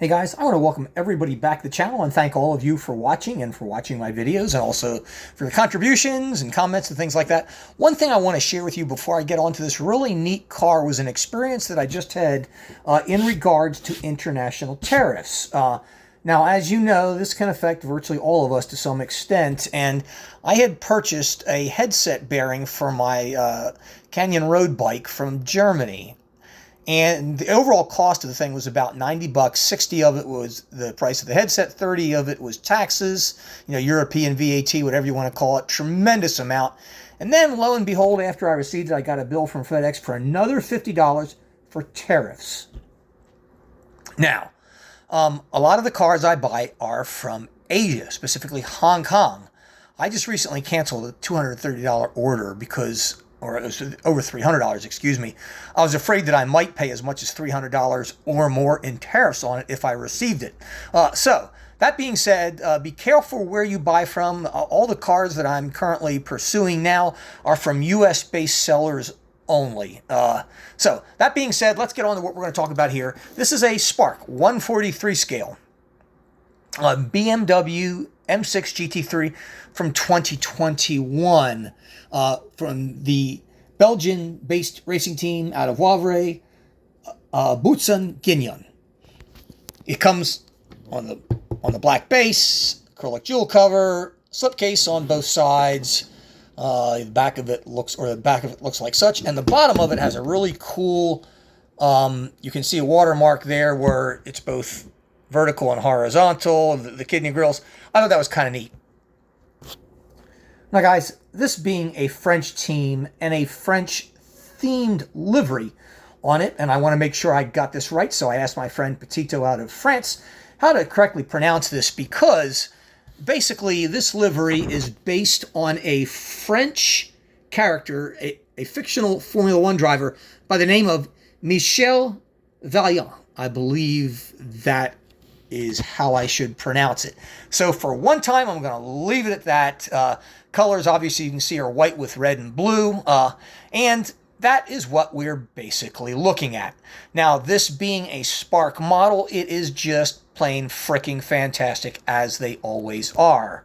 Hey guys, I want to welcome everybody back to the channel and thank all of you for watching and for watching my videos and also for your contributions and comments and things like that. One thing I want to share with you before I get onto this really neat car was an experience that I just had in regards to international tariffs. Now, as you know, this can affect virtually all of us to some extent, and I had purchased a headset bearing for my Canyon road bike from Germany. And the overall cost of the thing was about 90 bucks. 60 of it was the price of the headset. 30 of it was taxes, European VAT, whatever you want to call it. Tremendous amount. And then, lo and behold, after I received it, I got a bill from FedEx for another $50 for tariffs. Now, a lot of the cars I buy are from Asia, specifically Hong Kong. I just recently canceled a $230 order because... or it was over $300, excuse me. I was afraid that I might pay as much as $300 or more in tariffs on it if I received it. So, that being said, be careful where you buy from. All the cars that I'm currently pursuing now are from U.S.-based sellers only. So, that being said, let's get on to what we're going to talk about here. This is a Spark 143 scale. BMW M6 GT3 from 2021 from the Belgian-based racing team out of Wavre, Boutsen Ginion. It comes on the black base, acrylic jewel cover, slipcase on both sides. The back of it looks like such, and the bottom of it has a really cool. You can see a watermark there where it's both vertical and horizontal, the kidney grills. I thought that was kind of neat. Now guys, this being a French team and a French themed livery on it, and I want to make sure I got this right, so I asked my friend Petito out of France how to correctly pronounce this, because basically this livery is based on a French character, a fictional Formula One driver by the name of Michael Vaillante. I believe that is how I should pronounce it. So for one time, I'm going to leave it at that. Colors, obviously, you can see are white with red and blue. And that is what we're basically looking at. Now, this being a Spark model, it is just plain freaking fantastic, as they always are.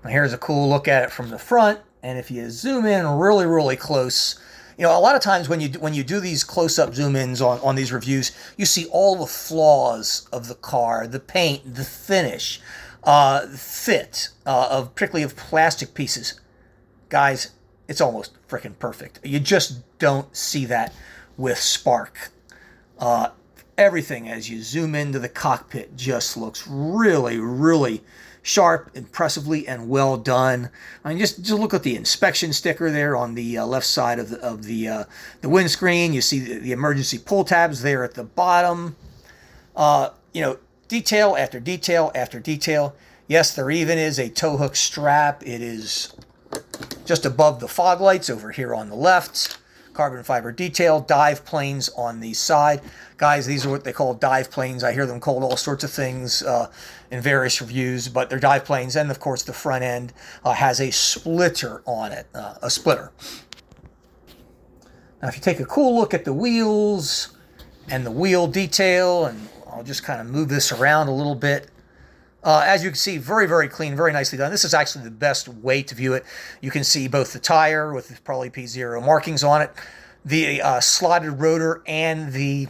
Now, here's a cool look at it from the front. And if you zoom in really, really close, a lot of times when you do these close-up zoom-ins on these reviews, you see all the flaws of the car, the paint, the finish, the fit, particularly of plastic pieces. Guys, it's almost freaking perfect. You just don't see that with Spark. Everything, as you zoom into the cockpit, just looks really, really sharp, impressively, and well done. I mean, just look at the inspection sticker there on the left side of the windscreen. You see the emergency pull tabs there at the bottom. Detail after detail after detail. Yes, there even is a tow hook strap. It is just above the fog lights over here on the left. Carbon fiber detail, dive planes on the side. Guys, these are what they call dive planes. I hear them called all sorts of things in various reviews, but they're dive planes. And of course, the front end has a splitter on it, a splitter. Now, if you take a cool look at the wheels and the wheel detail, and I'll just kind of move this around a little bit. As you can see, very, very clean, very nicely done. This is actually the best way to view it. You can see both the tire with probably P0 markings on it, the slotted rotor, and the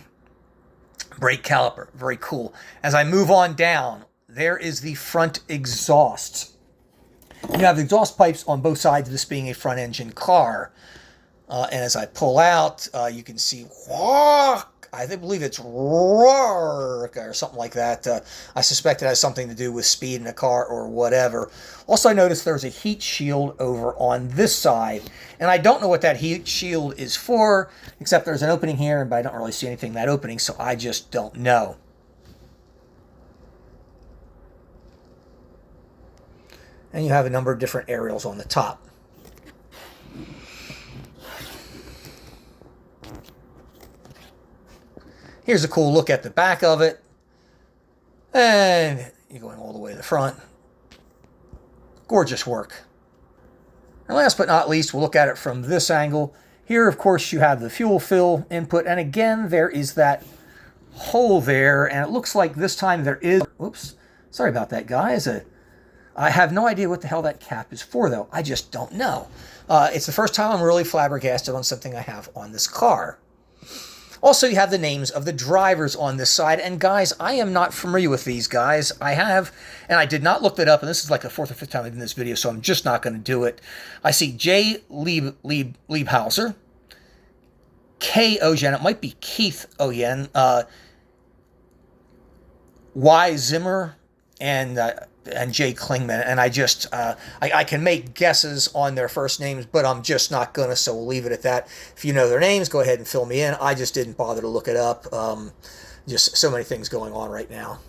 brake caliper. Very cool. As I move on down, there is the front exhaust. You have the exhaust pipes on both sides of this being a front engine car. And as I pull out, you can see, I believe it's roar or something like that. I suspect it has something to do with speed in a car or whatever. Also, I noticed there's a heat shield over on this side. And I don't know what that heat shield is for, except there's an opening here, but I don't really see anything in that opening, so I just don't know. And you have a number of different aerials on the top. Here's a cool look at the back of it. And you're going all the way to the front. Gorgeous work. And last but not least, we'll look at it from this angle. Here, of course, you have the fuel fill input. And again, there is that hole there, and it looks like this time there is... Oops, sorry about that, guys. I have no idea what the hell that cap is for, though. I just don't know. It's the first time I'm really flabbergasted on something I have on this car. Also, you have the names of the drivers on this side. And guys, I am not familiar with these guys. I have, and I did not look that up, and this is like the 4th or 5th time I did this video, so I'm just not going to do it. I see J. Liebhauser, K. Oyen, it might be Keith Oyen, Y. Zimmer, and Jay Klingman, and I can make guesses on their first names, but I'm just not gonna, so we'll leave it at that. If you know their names, go ahead and fill me in. I just didn't bother to look it up. Just so many things going on right now.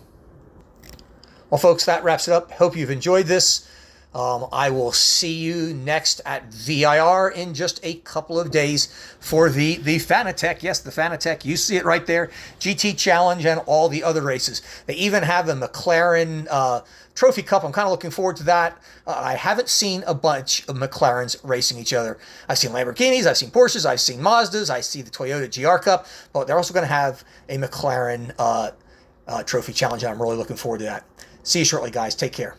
Well, folks, that wraps it up. Hope you've enjoyed this. I will see you next at VIR in just a couple of days for the Fanatec. Yes, the Fanatec. You see it right there. GT Challenge and all the other races. They even have the McLaren Trophy Cup. I'm kind of looking forward to that. I haven't seen a bunch of McLarens racing each other. I've seen Lamborghinis, I've seen Porsches, I've seen Mazdas, I see the Toyota GR Cup, but they're also going to have a McLaren Trophy Challenge, and I'm really looking forward to that. See you shortly, guys. Take care.